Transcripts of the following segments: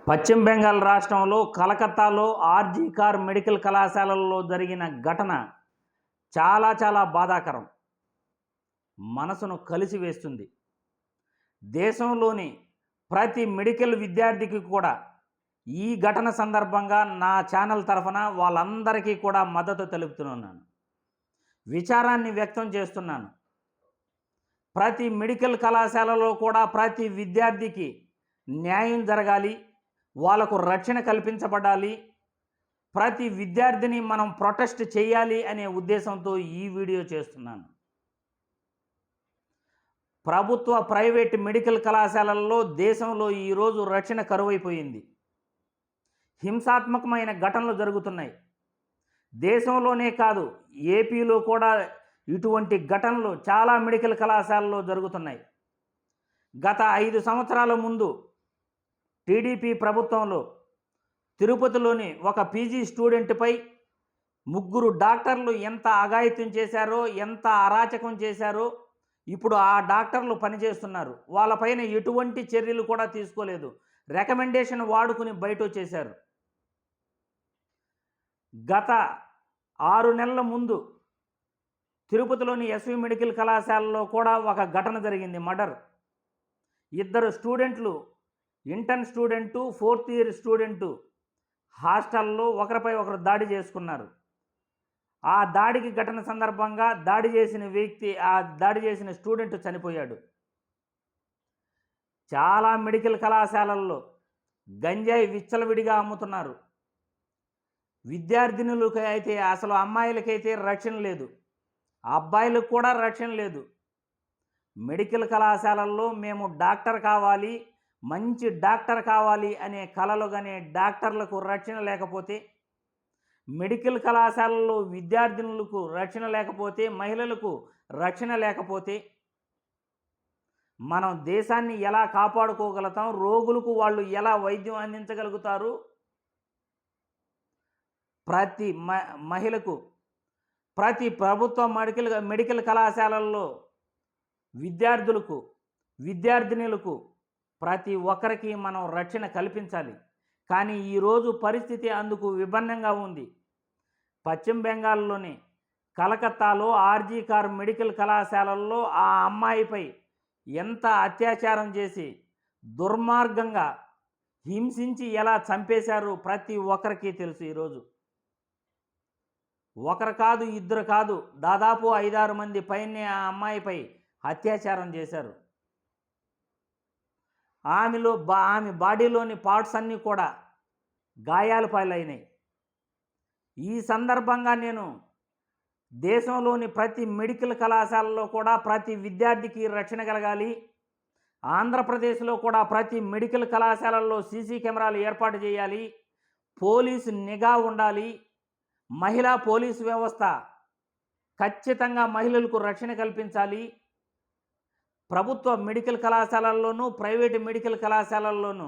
పశ్చిమ బెంగాల్ రాష్ట్రంలో కలకత్తాలో ఆర్జీ కార్ మెడికల్ కళాశాలలో జరిగిన ఘటన చాలా బాధాకరం. మనసును కలిసివేస్తుంది. దేశంలోని ప్రతి మెడికల్ విద్యార్థికి కూడా ఈ ఘటన సందర్భంగా నా ఛానల్ తరఫున వాళ్ళందరికీ కూడా మద్దతు తెలుపుతున్నాను. విచారాన్ని వ్యక్తం చేస్తున్నాను. ప్రతి మెడికల్ కళాశాలలో కూడా ప్రతి విద్యార్థికి న్యాయం జరగాలి, వాళ్ళకు రక్షణ కల్పించబడాలి, ప్రతి విద్యార్థిని మనం ప్రొటెస్ట్ చేయాలి అనే ఉద్దేశంతో ఈ వీడియో చేస్తున్నాను. ప్రభుత్వ ప్రైవేట్ మెడికల్ కళాశాలల్లో దేశంలో ఈరోజు రక్షణ కరువైపోయింది. హింసాత్మకమైన ఘటనలు జరుగుతున్నాయి. దేశంలోనే కాదు, ఏపీలో కూడా ఇటువంటి ఘటనలు చాలా మెడికల్ కళాశాలలో జరుగుతున్నాయి. గత 5 సంవత్సరాల ముందు టీడీపీ ప్రభుత్వంలో తిరుపతిలోని ఒక పీజీ స్టూడెంట్పై 3 డాక్టర్లు ఎంత అఘాయిత్యం చేశారో, ఎంత అరాచకం చేశారో ఇప్పుడు ఆ డాక్టర్లు పనిచేస్తున్నారు. వాళ్ళపైన ఎటువంటి చర్యలు కూడా తీసుకోలేదు. రికమెండేషన్ వాడుకుని బయట వచ్చేశారు. గత 6 నెలల ముందు తిరుపతిలోని ఎస్వి మెడికల్ కళాశాలలో కూడా ఒక ఘటన జరిగింది, మర్డర్. 2 స్టూడెంట్లు, intern student, 4th year student హాస్టల్లో ఒకరిపై ఒకరు దాడి చేసుకున్నారు. ఆ దాడికి ఘటన సందర్భంగా దాడి చేసిన స్టూడెంట్ చనిపోయాడు. చాలా మెడికల్ కళాశాలల్లో గంజాయి విచ్చలవిడిగా అమ్ముతున్నారు. విద్యార్థినులకు అయితే అసలు అమ్మాయిలకైతే రక్షణ లేదు, అబ్బాయిలకు కూడా రక్షణ లేదు. మెడికల్ కళాశాలల్లో మేము డాక్టర్ కావాలి, మంచి డాక్టర్ కావాలి అనే కలలు కనే డాక్టర్లకు రక్షణ లేకపోతే, మెడికల్ కళాశాలల్లో విద్యార్థినులకు రక్షణ లేకపోతే, మహిళలకు రక్షణ లేకపోతే మనం దేశాన్ని ఎలా కాపాడుకోగలుగుతాం? రోగులకు వాళ్ళు ఎలా వైద్యం అందించగలుగుతారు? ప్రతి మహిళకు, ప్రతి ప్రభుత్వ మెడికల్ కళాశాలల్లో విద్యార్థులకు, విద్యార్థినులకు ప్రతి ఒక్కరికి మనం రక్షణ కల్పించాలి. కానీ ఈరోజు పరిస్థితి అందుకు విభిన్నంగా ఉంది. పశ్చిమ బెంగాల్లోని కలకత్తాలో ఆర్జీ కార్ మెడికల్ కళాశాలల్లో ఆ అమ్మాయిపై ఎంత అత్యాచారం చేసి దుర్మార్గంగా హింసించి ఎలా చంపేశారో ప్రతి ఒక్కరికి తెలుసు. ఈరోజు ఒకరు కాదు, 2 కాదు, దాదాపు 5-6 మంది పైనే ఆ అమ్మాయిపై అత్యాచారం చేశారు. ఆమె బాడీలోని పార్ట్స్ అన్నీ కూడా గాయాల పాలైనాయి. ఈ సందర్భంగా నేను దేశంలోని ప్రతి మెడికల్ కళాశాలలో కూడా ప్రతి విద్యార్థికి రక్షణ కలగాలి. ఆంధ్రప్రదేశ్లో కూడా ప్రతి మెడికల్ కళాశాలల్లో సీసీ కెమెరాలు ఏర్పాటు చేయాలి. పోలీసు నిఘా ఉండాలి. మహిళా పోలీసు వ్యవస్థ ఖచ్చితంగా మహిళలకు రక్షణ కల్పించాలి. ప్రభుత్వ మెడికల్ కళాశాలల్లోనూ, ప్రైవేటు మెడికల్ కళాశాలల్లోనూ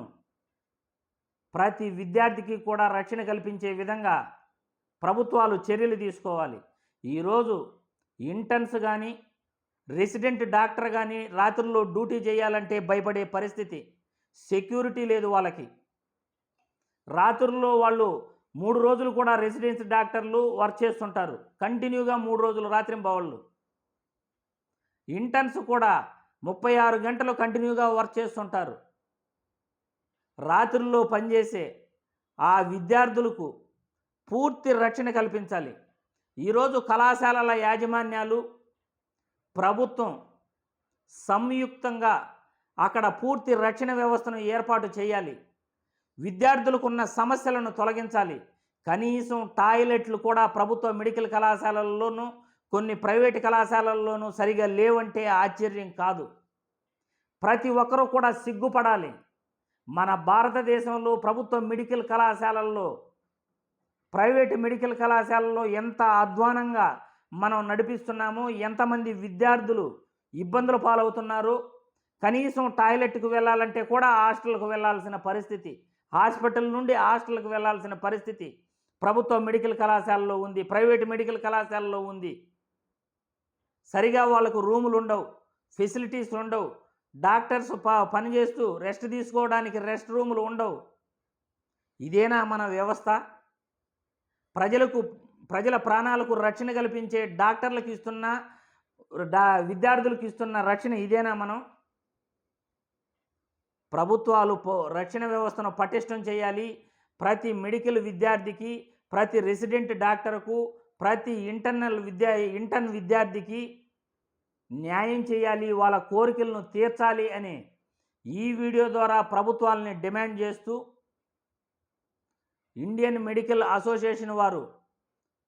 ప్రతి విద్యార్థికి కూడా రక్షణ కల్పించే విధంగా ప్రభుత్వాలు చర్యలు తీసుకోవాలి. ఈరోజు ఇంటర్న్స్ కానీ, రెసిడెంట్ డాక్టర్ కానీ రాత్రుల్లో డ్యూటీ చేయాలంటే భయపడే పరిస్థితి. సెక్యూరిటీ లేదు వాళ్ళకి. రాత్రుల్లో వాళ్ళు 3 రోజులు కూడా రెసిడెన్స్ డాక్టర్లు వర్క్ చేస్తుంటారు, కంటిన్యూగా 3 రోజులు రాత్రింబవళ్ళు. ఇంటర్న్స్ కూడా 36 గంటలు కంటిన్యూగా వర్క్ చేస్తుంటారు. రాత్రుల్లో పనిచేసే ఆ విద్యార్థులకు పూర్తి రక్షణ కల్పించాలి. ఈరోజు కళాశాలల యాజమాన్యాలు, ప్రభుత్వం సంయుక్తంగా అక్కడ పూర్తి రక్షణ వ్యవస్థను ఏర్పాటు చేయాలి. విద్యార్థులకు ఉన్న సమస్యలను తొలగించాలి. కనీసం టాయిలెట్లు కూడా ప్రభుత్వ మెడికల్ కళాశాలల్లోనూ, కొన్ని ప్రైవేటు కళాశాలల్లోనూ సరిగా లేవంటే ఆశ్చర్యం కాదు. ప్రతి ఒక్కరూ కూడా సిగ్గుపడాలి. మన భారతదేశంలో ప్రభుత్వ మెడికల్ కళాశాలల్లో, ప్రైవేటు మెడికల్ కళాశాలల్లో ఎంత అధ్వానంగా మనం నడిపిస్తున్నామో, ఎంతమంది విద్యార్థులు ఇబ్బందులు పాలవుతున్నారో. కనీసం టాయిలెట్కు వెళ్ళాలంటే కూడా హాస్టల్కు వెళ్ళాల్సిన పరిస్థితి, హాస్పిటల్ నుండి హాస్టల్కి వెళ్ళాల్సిన పరిస్థితి ప్రభుత్వ మెడికల్ కళాశాలలో ఉంది, ప్రైవేటు మెడికల్ కళాశాలలో ఉంది. సరిగా వాళ్ళకు రూములు ఉండవు, ఫెసిలిటీస్ ఉండవు. డాక్టర్స్ పనిచేస్తూ రెస్ట్ తీసుకోవడానికి రెస్ట్ రూములు ఉండవు. ఇదేనా మన వ్యవస్థ? ప్రజలకు ప్రజల ప్రాణాలకు రక్షణ కల్పించే డాక్టర్లకు ఇస్తున్న విద్యార్థులకు ఇస్తున్న రక్షణ ఇదేనా మనం? ప్రభుత్వాలు రక్షణ వ్యవస్థను పటిష్టం చేయాలి. ప్రతి మెడికల్ విద్యార్థికి, ప్రతి రెసిడెంట్ డాక్టర్కు, ప్రతి ఇంటర్న్ విద్యార్థికి న్యాయం చేయాలి, వాళ్ళ కోరికలను తీర్చాలి అని ఈ వీడియో ద్వారా ప్రభుత్వాలని డిమాండ్ చేస్తూ ఇండియన్ మెడికల్ అసోసియేషన్ వారు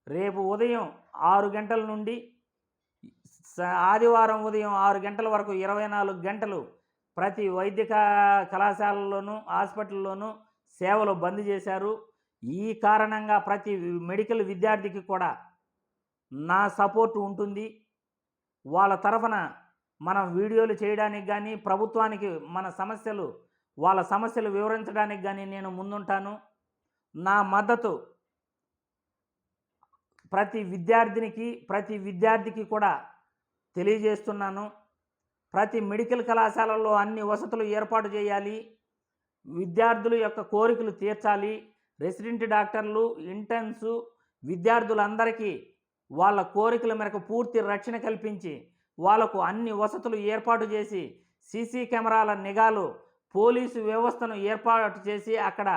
రేపు ఉదయం 6 గంటల నుండి ఆదివారం ఉదయం 6 గంటల వరకు 24 గంటలు ప్రతి వైద్య కళాశాలలోనూ హాస్పిటల్లోనూ సేవలు బంద్ చేశారు. ఈ కారణంగా ప్రతి మెడికల్ విద్యార్థికి కూడా నా సపోర్ట్ ఉంటుంది. వాళ్ళ తరఫున మనం వీడియోలు చేయడానికి కానీ, ప్రభుత్వానికి వాళ్ళ సమస్యలు వివరించడానికి కానీ నేను ముందుంటాను. నా మద్దతు ప్రతి విద్యార్థికి కూడా తెలియజేస్తున్నాను. ప్రతి మెడికల్ కళాశాలల్లో అన్ని వసతులు ఏర్పాటు చేయాలి. విద్యార్థుల యొక్క కోరికలు తీర్చాలి. రెసిడెంట్ డాక్టర్లు, ఇంటర్న్స్, విద్యార్థులందరికీ వాళ్ళ కోరికల మేరకు పూర్తి రక్షణ కల్పించి వాళ్ళకు అన్ని వసతులు ఏర్పాటు చేసి సీసీ కెమెరాల నిఘాలు, పోలీసు వ్యవస్థను ఏర్పాటు చేసి అక్కడ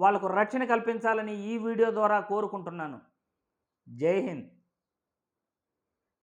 వాళ్ళకు రక్షణ కల్పించాలని ఈ వీడియో ద్వారా కోరుకుంటున్నాను. జై హింద్.